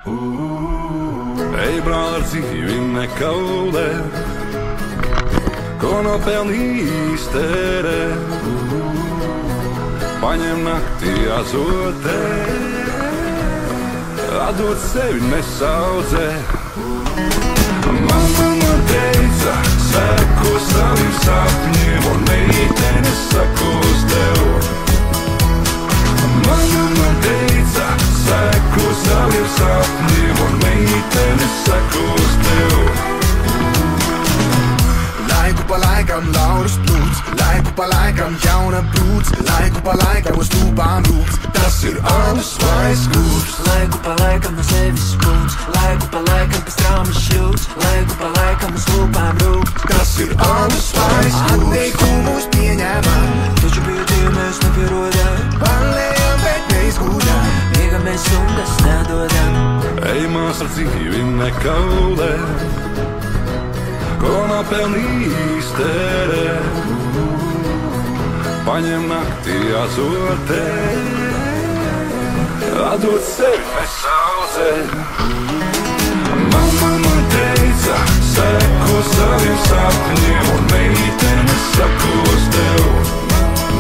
Ej, brāl, ar dzīvi nekaulē, ko nopelnījis tērē. Paņem naktī azotē, atdod sevi nesaudzē. Mamma man teica, seko saviem sapņiem, un meitene sakos tev. Mamma man teica, seko saviem sapņiem, un meitene sakos tev. Laiku pa laikam lauras plūds, laiku pa laikam jauna brūds, laiku pa laikam uz tūpām rūks, tas ir alus vai skūps. Laiku pa laikam no sevis skūps, laiku pa laikam pēc traumas šļūts, laiku pa laikam uz lūpām rūks, tas ir alus vai skūps. Atteikumus pieņēmām, taču pie tiem mēs nepierodam, pārlējām, bet neizgūdām, miegamies un tas nedodam. Ej, mās, ar dzīvi nekaulē, ko nopelnījis tērē. Paņem naktī azotē, atdod sevi nesaudzē. Mamma man teica, seko saviem sapņiem, un meitene sakos tev.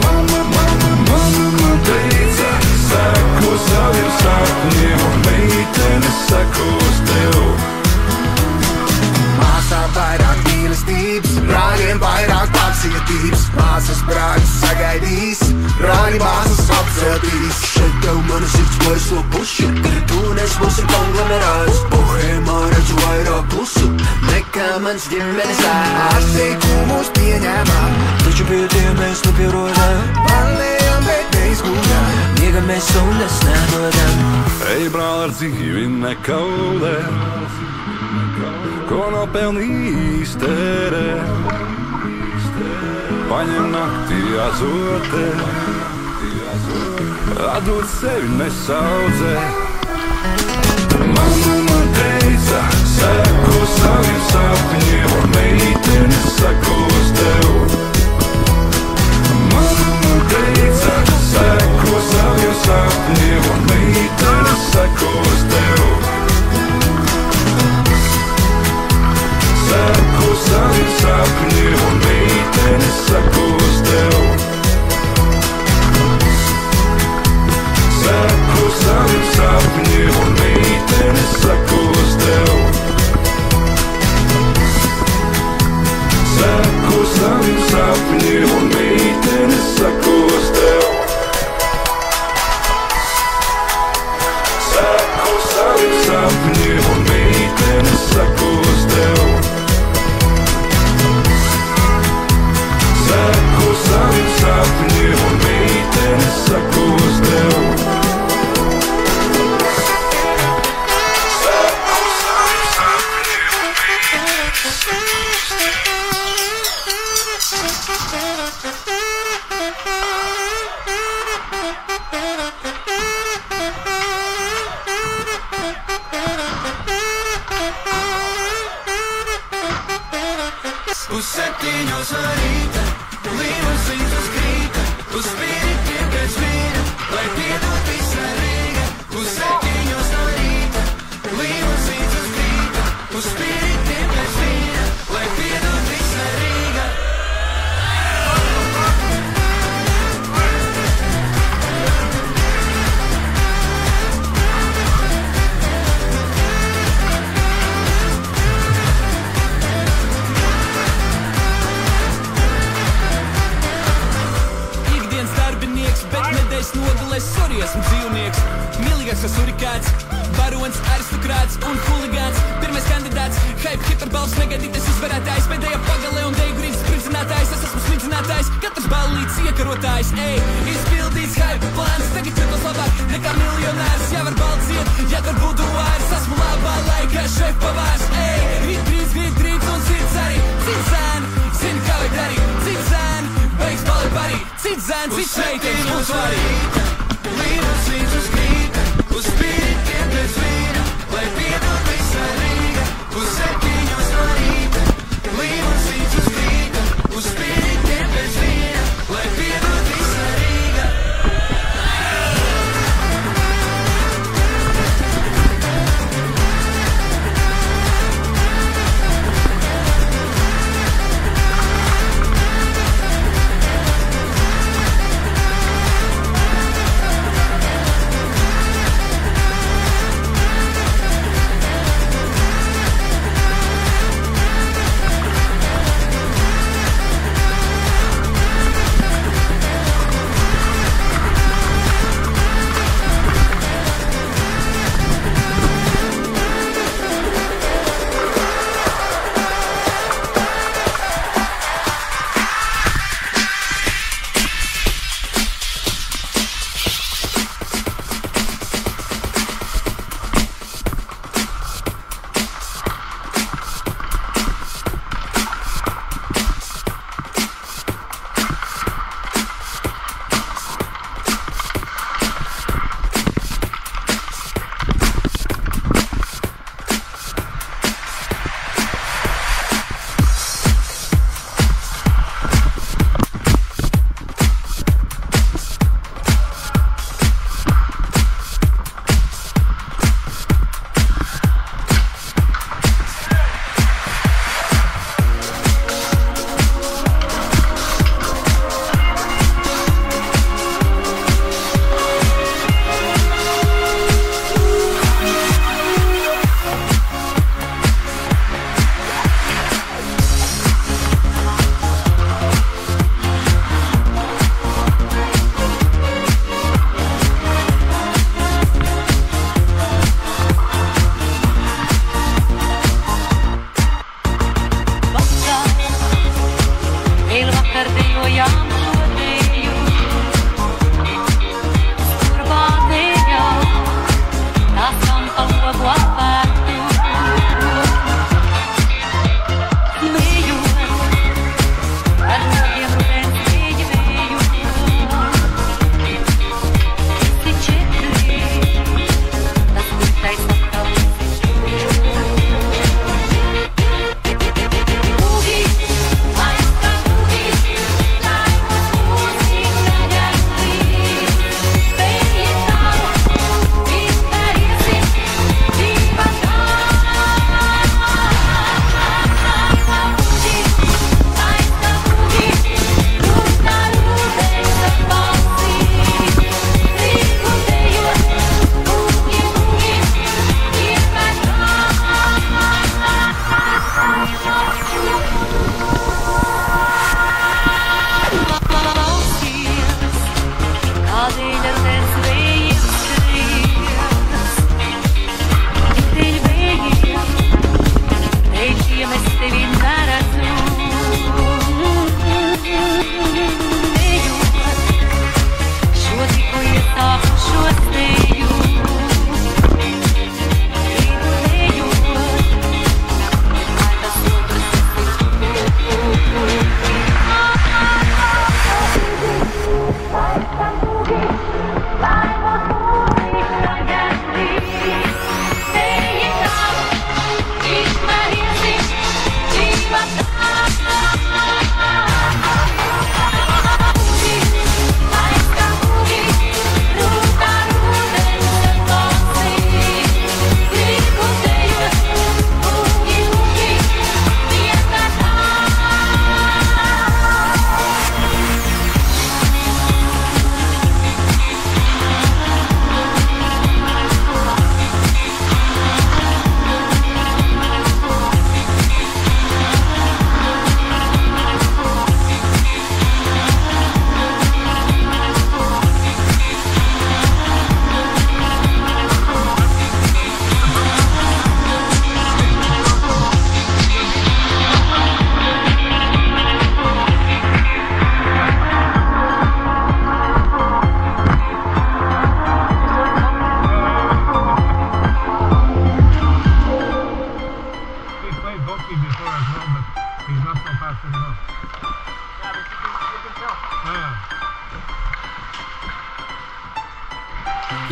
Mamma man teica, seko saviem sapņiem, un meitene sakos tev. Māsām vairāk mīlestības, brāļiem vairāk pacietības, māsas brāļus sagaidīs, brāļi māsas apceltīs. Šeit tev mana sirds baiso pušu, tu nes būsim konglomerāts, bohēmā redzu vairāk plusu, nekā mans ģimenes ēs. Atteikumus pieņēmām, Taču pie tiem mēs nepierodam, pārlējām, bet neizgūdām, miegamies un tas nedodam. Ej, brāl, ar dzīvi nekaulē, ko nopelnījis tērē. Paņem naktī azotē, atdod sevi nesaudzē. Mamma man teica, seko saviem sapņiem, un meitene sakos tev. Mamma man teica, seko saviem sapņiem, un meitene sakos tev. Seko saviem sapņiem, un meitene sakos tev. Seko saviem sapņiem, un meitene sakos tev. Seko saviem sapņiem, un meitene sakos tev. Seko saviem sapņiem, un meitene sakos tev. Seko saviem sapņiem, un meitene sakos tev. Seko saviem sapņiem, un meitene sakos tev. Pusseptiņos no rīta, limuzīns uz krīta, uz spiritiem pēc vīra, lai piedod visa Rīga. Pusseptiņos no rīta, limuzīns uz krīta, uz spiritiem pēc vīra, lai piedod visa Rīga. Nogalēs sorry, esmu dzīvnieks, mīlīgāks kā surikāts, barons, aristokrāts un huligāns. Pirmais kandidāts, hype, hiperbalvs, negaidītais uzvarētājs, pēdējā pagalē un deju grīdas spridzinātājs. Es esmu spridzinātājs, katrs ballīts iekarotājs. Ej, izpildīts hype plāns, tagad jūtos labāk nekā miljonārs. Jāvar baldziet, jāvar buduārs, esmu labā laikā šef pavārs. Ej, rīt drīz un sirds arī, cits zēn, zini kā vajag darīt, cits zēn, beigs balli parī, cits zēn, cits meitenes būs svarīgi. Limuzīns uz krīta, uz spiritiem pēc vīra, lai piedod visa Rīga. Pusseptiņos no rīta, limuzīns uz krīta, uz spiritiem pēc vīra, lai piedod visa Rīga.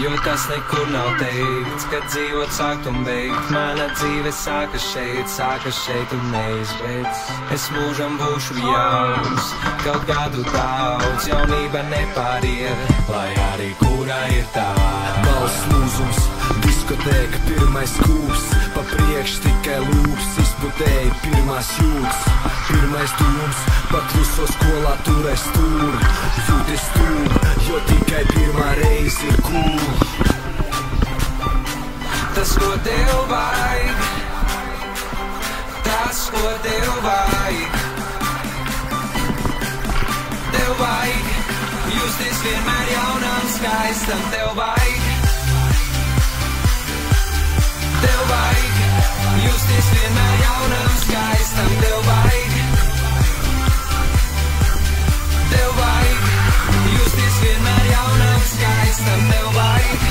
Jo tas nekur nav teikts, ka dzīvot sākt un beigt. Mana dzīve sākas šeit un neizbeidz. Es mūžam būšu jauns, kaut gadu daudz. Jaunība nepāriet, lai arī kura ir tā. Balss lūzums, diskotēka, pirmais kūps. Pa priekš tikai lūps, izputēja pirmās jūtas. Pirmais dūms, pakluso skolā turēs stūr. Jūties stūr, jo tikai pirmā reize ir cool. Tas, ko tev vajag, tas, ko tev vajag. Tev vajag justies vienmēr jaunam, skaistam. Tev vajag, tev vajag justies vienmēr jaunam, skaistam. Tev vajag, tev vajag justies vienmēr jaunam, skaistam. Tev vajag.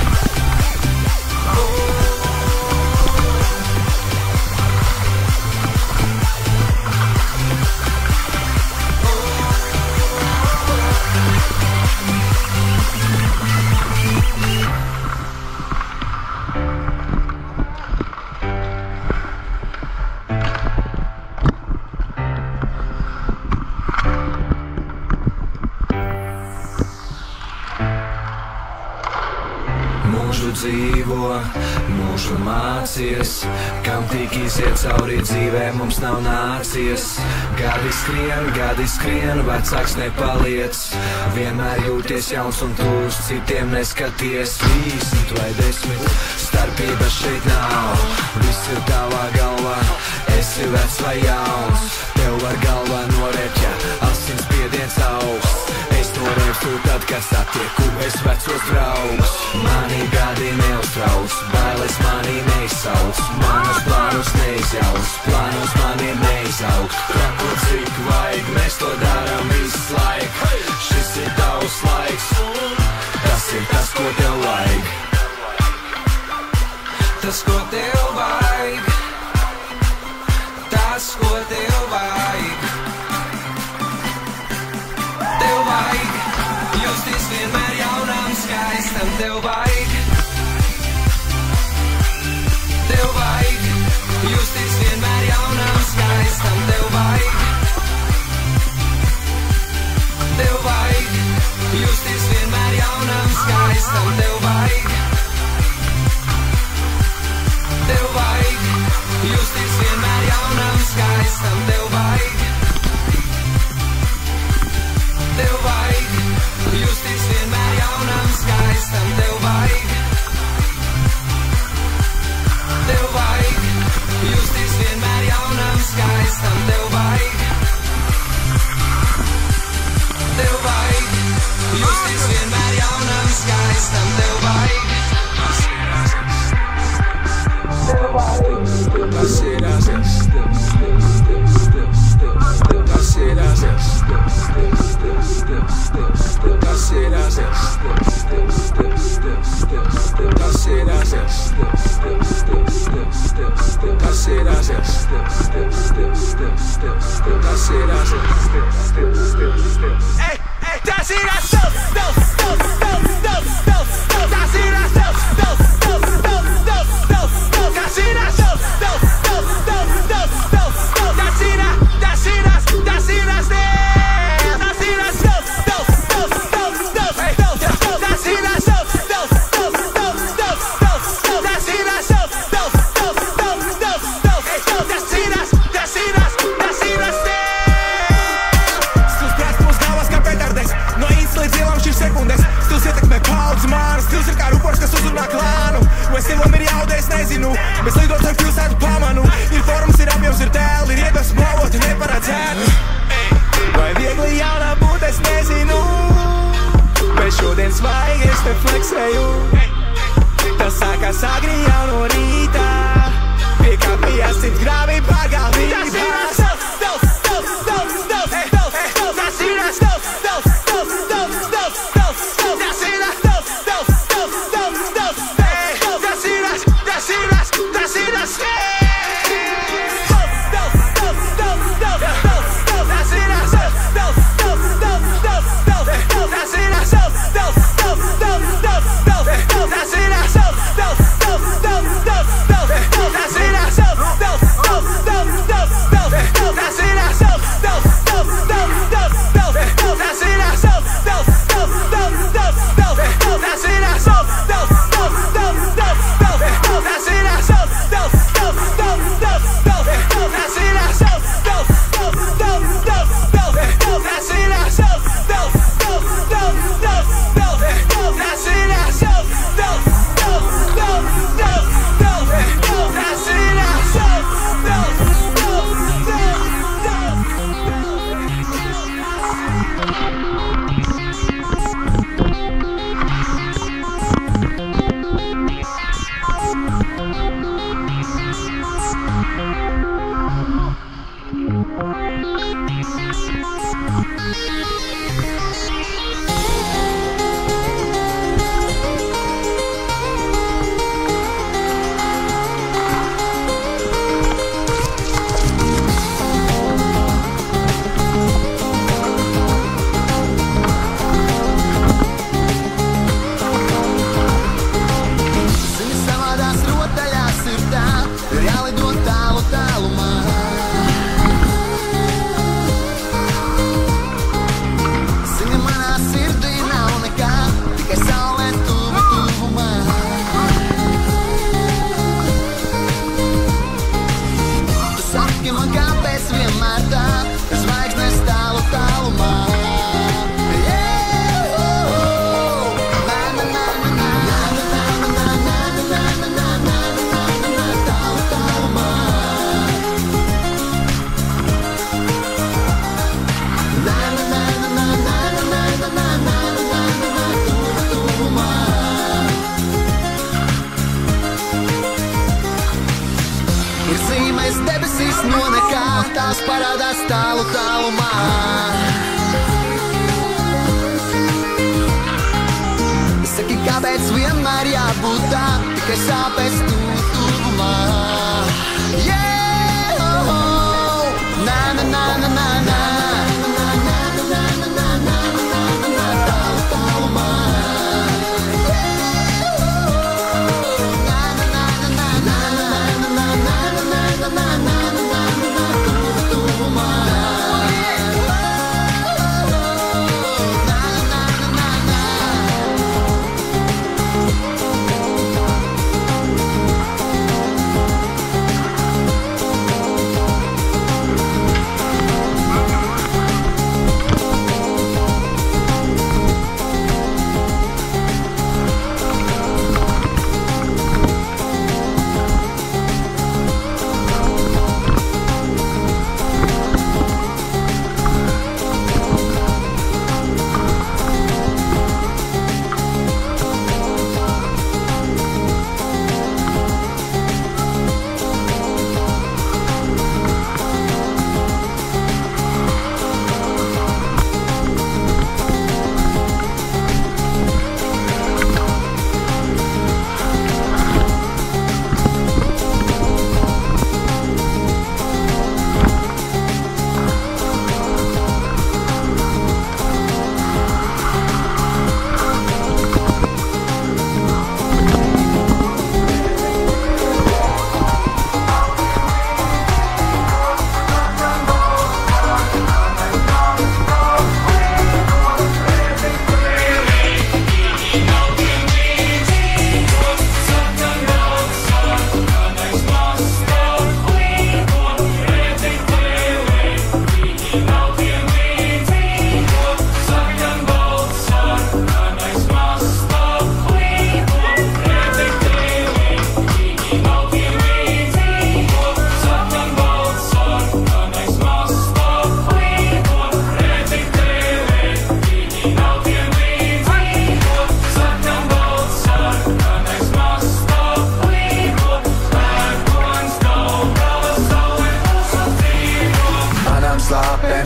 Dzīvo, mūžu mācies, kam tik iziet cauri dzīvē, mums nav nācies. Gadi skrien, vecāks nepaliec. Vienmēr jūties jauns un tūs, citiem neskaties. 30 vai 10, starpības šeit nav. Viss ir tavā galvā, esi vecs vai jauns. Tev var galvā norēt, ja asins spiediens augsts. Es norēpstu tad, kad satieku es vecos draugus. Mani gadi neuztrauc, bailes mani neizsauc. Manus plānus neizjauc, plānus mani neizaugt. Tako cik vajag, mēs to darām visu laiku. Šis ir tavs laiks, tas ir tas, ko tev vajag. Tas, ko tev vajag, tas, ko tev vajag. Tev vajag justies vienmēr jaunam, skaistam. Tev vajag, tev vajag justies vienmēr jaunam, skaistam. Tev vajag, tev vajag justies vienmēr jaunam, skaistam. Tev vajag, tev vajag justies vienmēr jaunam, skaistam. Tev vajag, tev vajag justies vienmēr jaunam, skaistam. Tev vajag, tev vajag justies vienmēr jaunam, skaistam. Tev vajag, tev vajag justies vienmēr jaunam, skaistam. Tev vajag, tev vajag.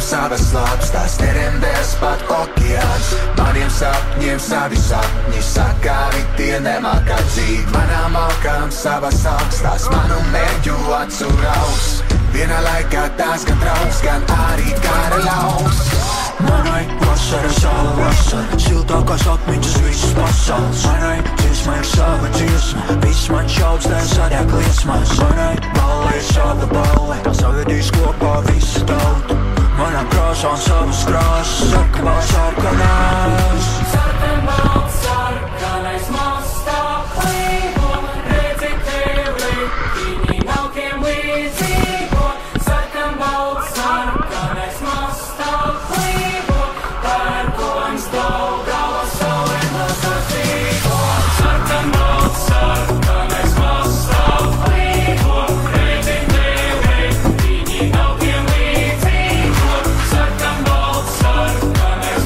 savas lapas, tās neremdēs pat okeāns. Maniem sapņiem savi sapņi sakāvi, tie nemākā dzīt. Manām alkām savas augs, tās manu mērķu acu raugs. Vienā laikā tās gan draugs, gan arī kara lauks. Manai vasara, sava vasara, siltākās atmiņas visas pasaules. Manai dziesma ir sava dziesma, viss man šauks, tā sadēk liesmās. Manai balle ir sava balle, tā savedīs kopā visu tautu. Manām krāsām savas krāsas, sarkanās, sarkanās. Sarkanbalts, sarkanais mastā klīvo, redzi tevi, viņi malkiem līdzīgo. Sarkanbalts, sarkanais mastā klīvo, pērkons Daugava saulēnos atzīvo. Sarkanbalts, sarkanais mastā klīvo, redzi tevi, viņi malkiem līdzīgo. Sarkanbalts, sarkanais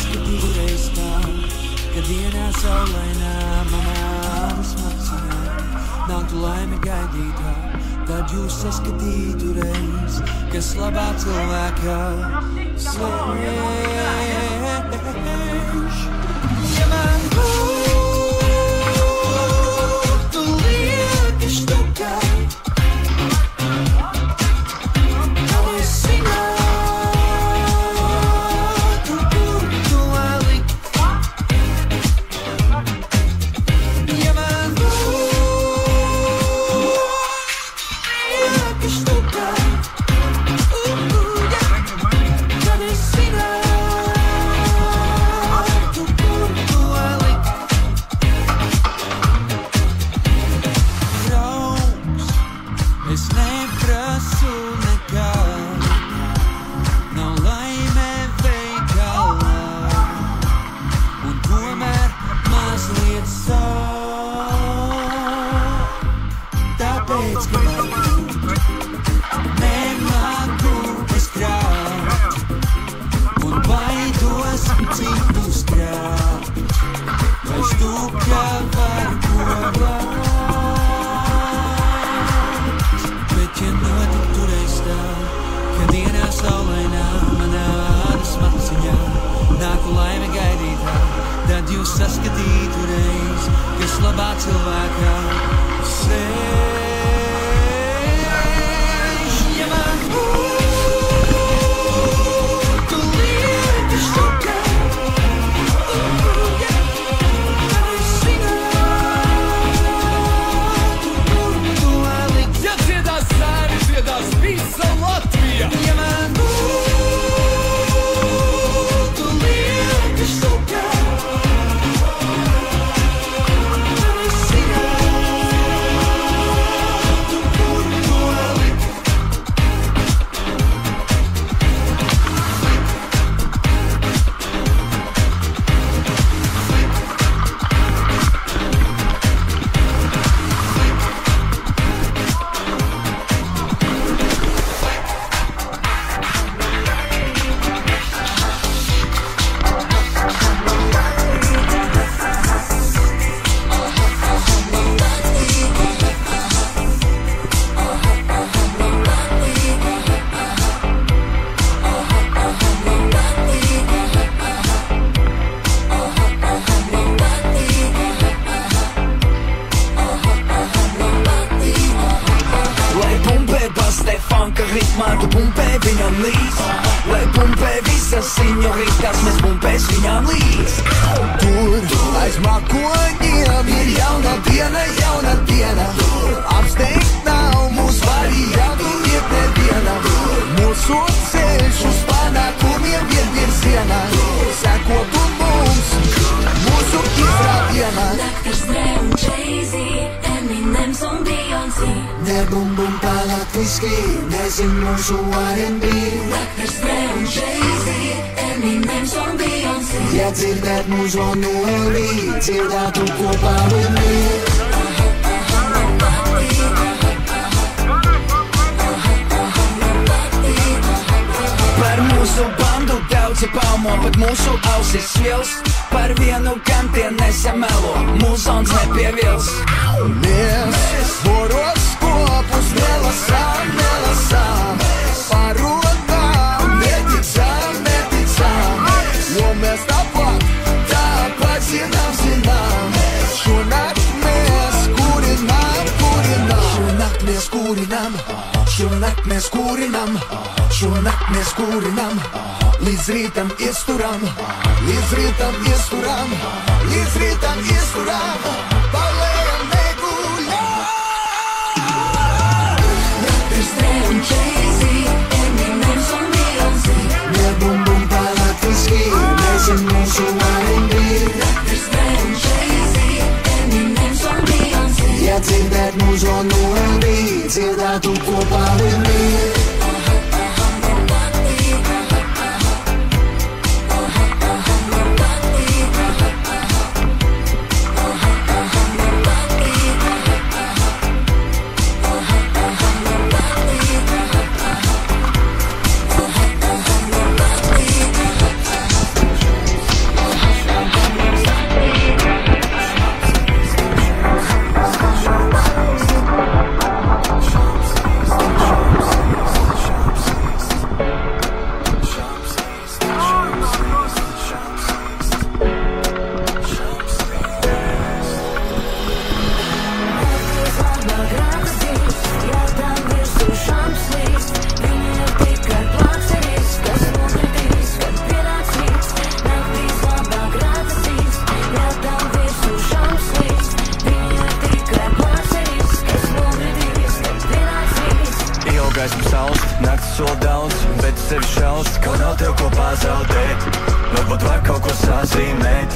saskatīties tā, kad dienā saulainā manās macā nāktu laime gaidītā, tad jūs saskatītu reiz, kas labā cilvēkā slēž. Ja man būtu lieka štuka, tad es zinātu, kur to likt. Ja man būtu lieka štuka, tad es zinātu, kur to likt. Draugs, es neprasu nekad, nav laime veikalā, un tomēr mazliet sāp, tāpēc, ka nemāku es krāt, un baidos citus krāt, vai stūpja var ko glābt. Bet ja notiktu reiz tā, ka dienā saulainā manā ādas maciņā nāku laime gaidītā, tad jūs saskatītu reiz, kas labā cilvēkā sēž. Ja man būtu lieka štuka, tad es zinātu, kur to likt. Ja dziedās zēni, dziedās visa Latvija. Ja man būtu lieka štuka, tad es zinātu, kur to likt. Lai pumpē bastē funka ritmā, tu pumpē viņam līdz. Lai pumpē visas signoritas, mēs pumpēs viņām līdz. Tur aiz makoņiem ir jauna diena. Apsteigt nav mūsu variantu iet neviena. Mūsu ceļš uz panākumiem vien virzienā. Sekotu mums, mūsu izrādienā. Dr. Dre un Jay-Z, Eminems un Beyoncé. Ne bum bum pa latviski, nezin mūsu R&B. Dr. Dre un Jay-Z, Eminems un Beyoncé. Ja dzirdēt mūsu no LV, dzirdētu kopā with me. Par mūsu bandu daudzi baumo, bet mūsu ausis svils. Par vienu gan tie nesamelo, mūzons nepievils. Mēs horoskopus nelasām. Parodām, neticām. Jo mēs tāpat zinām. Šonakt mēs kūrinam. Līdz rītam iesturam. Palējam neguļam. Dr. Dre un Jay-Z, Eminems un Beyoncé. Ne bum bum pa latviski, nezin mūsu R&B. Dr. Dre un Jay-Z, Eminems un Beyoncé. Ja dzirdēt mūsu no LV, dzirdētu kopā with me. kaut ko sazīmēt.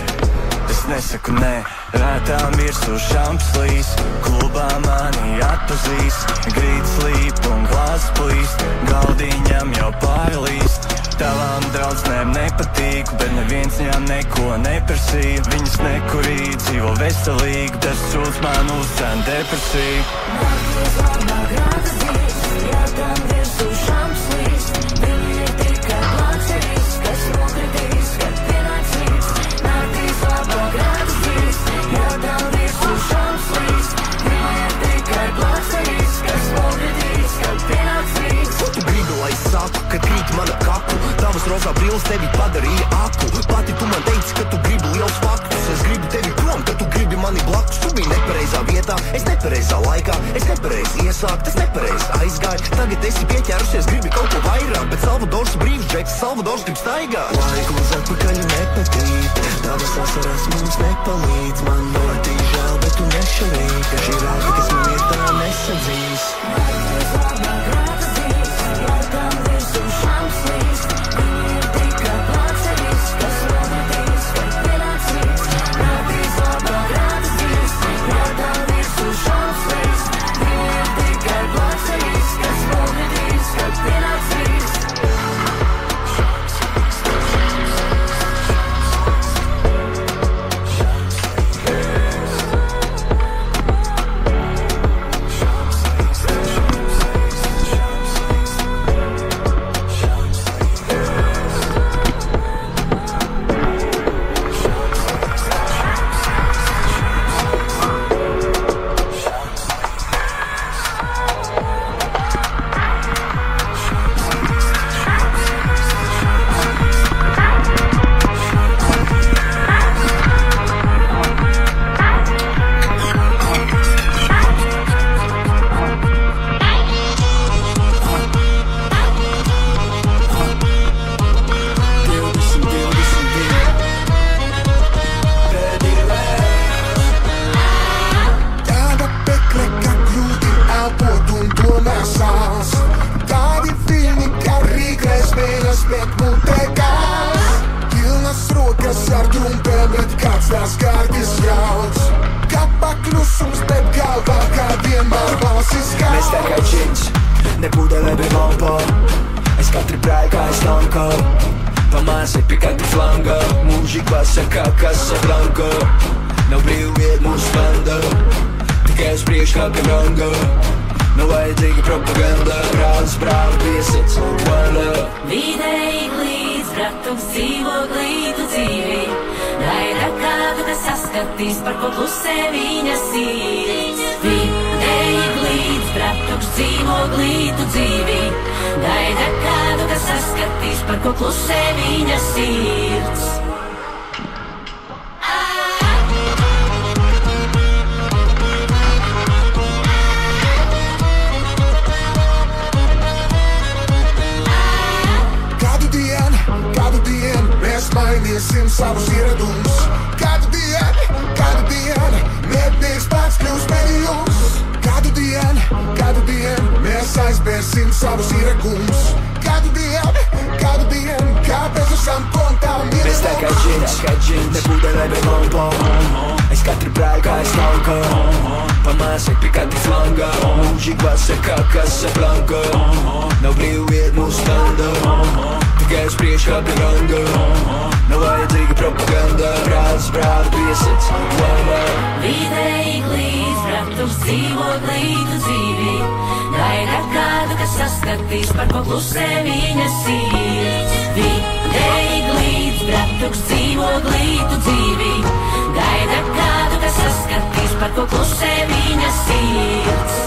Es nesaku nē, rētām virsū šampslīs. Klubā mani atpazīs, grīdas līp un glāzes plīst. Galdiņam jau pārlīst. Tavām draudzenēm nepatīku, bet neviens viņām neko neprasīja. Viņas nekurīja, dzīvo veselīgi, tas sūdz man uzcēn depresiju. Naktis labāk atzīst, ja tam virsū šampslīs. Viņi ir tikai plakcerīs, kas nokritīs, kad pienāks rīts. Naktis labāk atzīst, ja tam virsū šampslīs. Viņi ir tikai plakcerīs, kas nokritīs, kad pienāks rīts. Ko tu gribi, lai es saku, kad krīt mana kaku? Tavas rozā brilles tevi padarīja aku. Pati tu man teici, ka tu gribi liels faktus. Es gribu tevi prom, ka tu gribi mani blakus. Tu biji nepareizā vietā, es nepareizā laikā. Es nepareizi iesākt, es nepareizi aizgāju. Tagad esi pieķērusies, gribi kaut ko vairāk. Bet Salvadors brīvs džeks, Salvadors grib staigāt. Laiku uz atpakaļ nepatīk, tavas asaras mums nepalīdz. Man ļoti žēl, bet tu nešarīji, ka šī rāta, kas man ir tā nesadzīs. Naktis labāk atzīst, ja tam virsū šampslīs. Viņi ir tikai plakcerīs, kas nokritīs, kad pienāks rīts. Naktis labāk atzīst, ja tam virsū šampslīs. Viņi ir tikai plakcerīs, kas nokritīs, kad pienāks rīts. Mēs tā kā džins, nebūdēlē bija lampa. Es katru braiku aizlanka, pamāsi pie katra flanga. Mūžīgi pasaka, kas sablanka. Nav brīvviet mūsu banda, tikai uz priekšu kā karanga. Nav vajadzīga propaganda, brālis brāli piesits, one love. Vidēji glīts, bratuks dzīvo glītu dzīvi. Gaida kādu, kas saskatīs, par ko klusē viņa sirds. Vidēji glīts, bratuks dzīvo glītu dzīvi. Gaida kādu, kas saskatīs, par ko klusē viņa sirds. Mainīsim savus ieradumus. Kādu dienu, mednieks pats kļūs medījums. Kādu dienu, mēs aizbērsim savus ieradumus. Kādu dienu, kāpēc esam kontām ieradumus. Mēs tā kā džins, nebūdēlē bija lampa. Es katru braiku aizlanka, pamāsi pie katra flanga. Mūžīgi pasaka, kas sablanka. Nav brīvviet mūsu banda, tikai uz priekšu kā karanga. Nav vajadzīga propaganda, brālis brāli piesits, one love. Vidēji glīts, bratuks dzīvo glītu dzīvi. Gaida kādu, kas saskatīs, par ko klusē viņa sirds. Vidēji glīts, bratuks dzīvo glītu dzīvi. Gaida kādu, kas saskatīs, par ko klusē viņa sirds.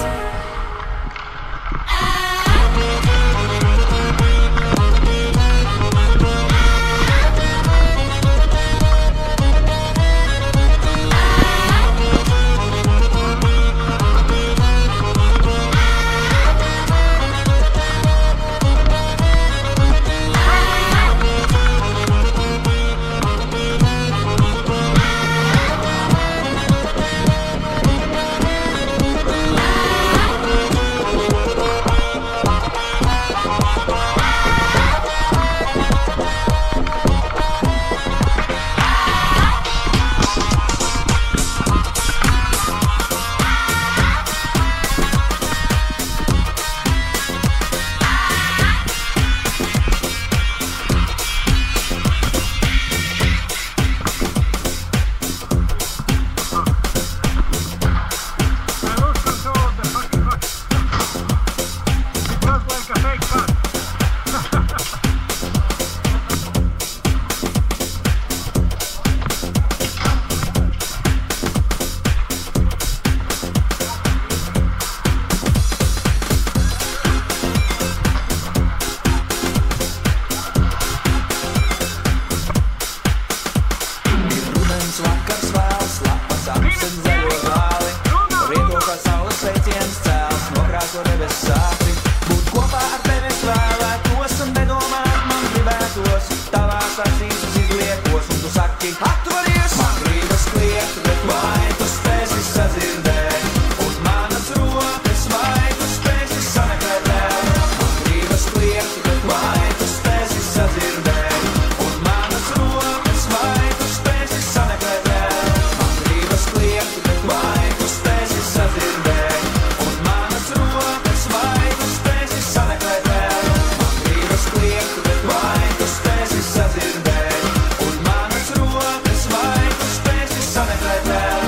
spēki atturies. Man gribas kliegt, bet vai tu spēsi sadzirdēt? Un manas rokas vai tu spēsi sameklēt vēl? Man gribas kliegt, bet vai tu spēsi sadzirdēt? Un manas rokas vai tu spēsi sameklēt vēl? Man gribas kliegt, bet vai tu spēsi sadzirdēt? Un manas rokas vai tu spēsi sameklēt vēl? Man gribas kliegt, bet vai tu spēsi sadzirdēt? Un manas rokas vai tu spēsi sameklēt vēl?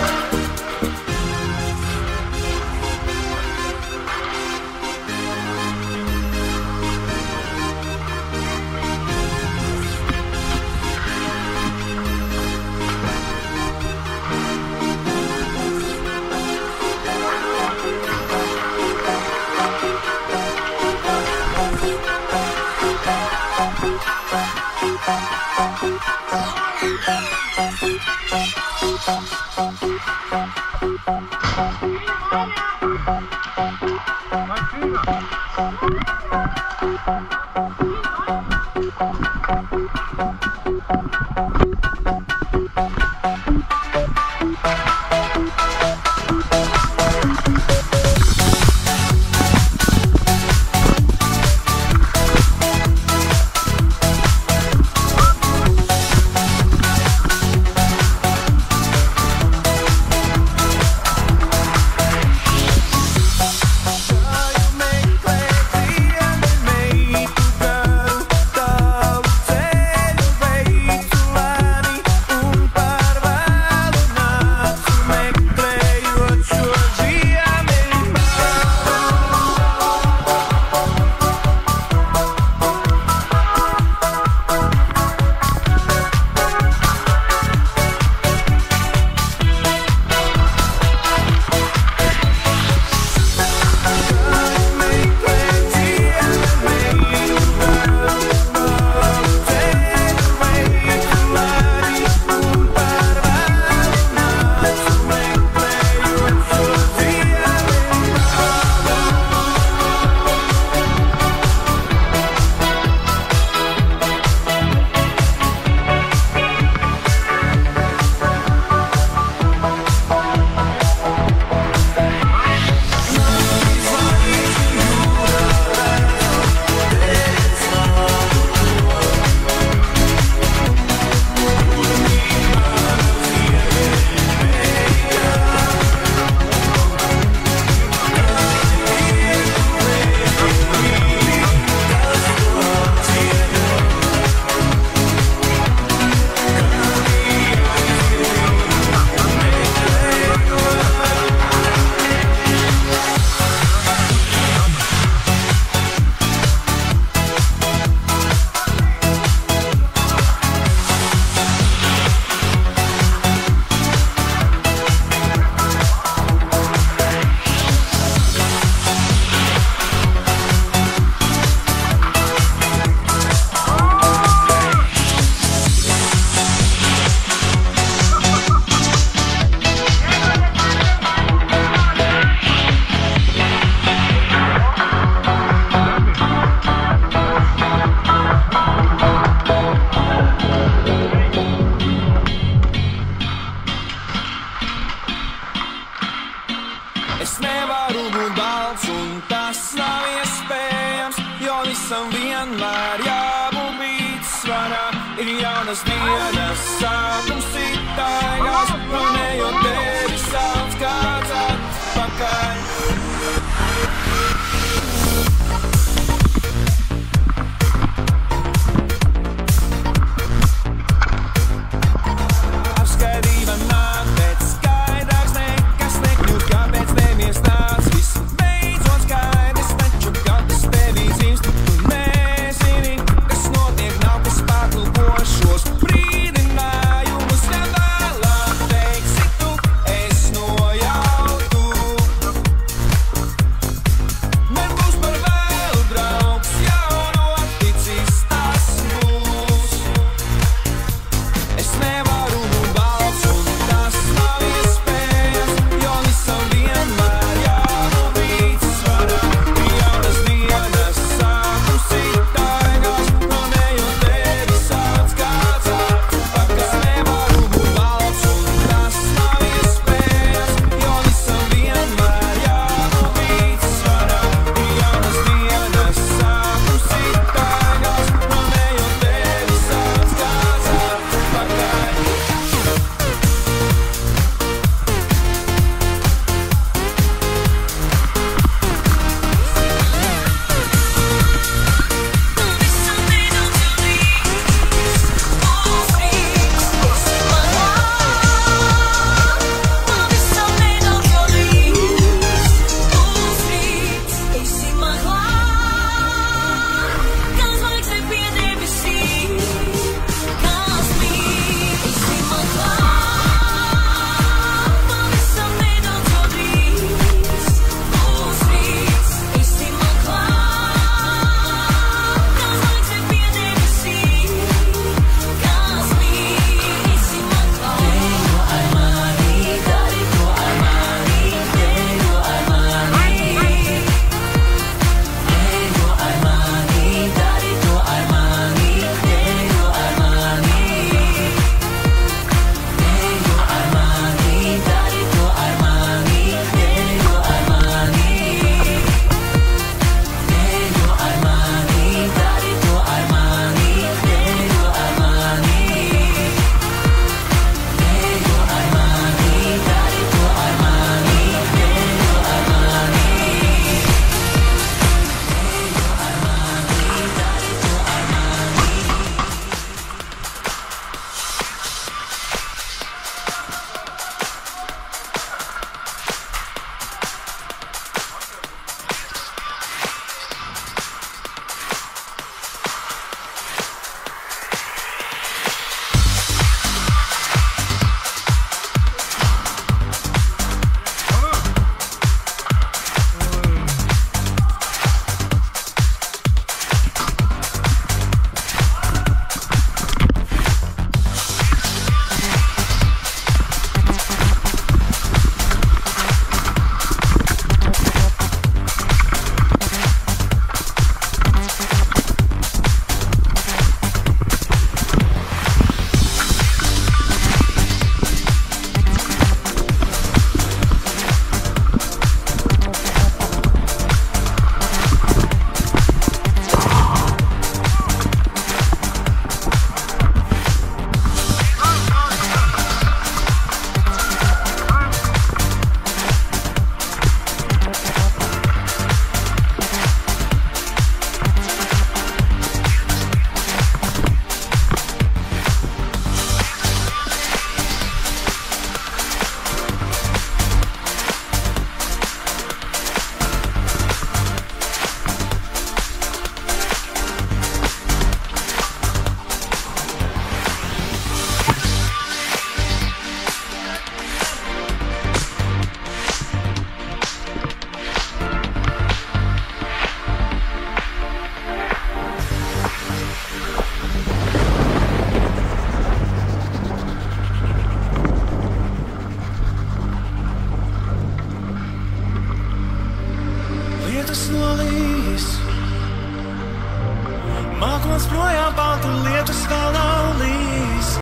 Vienmēr jābūt līdzsvarā, ir jaunas dienas,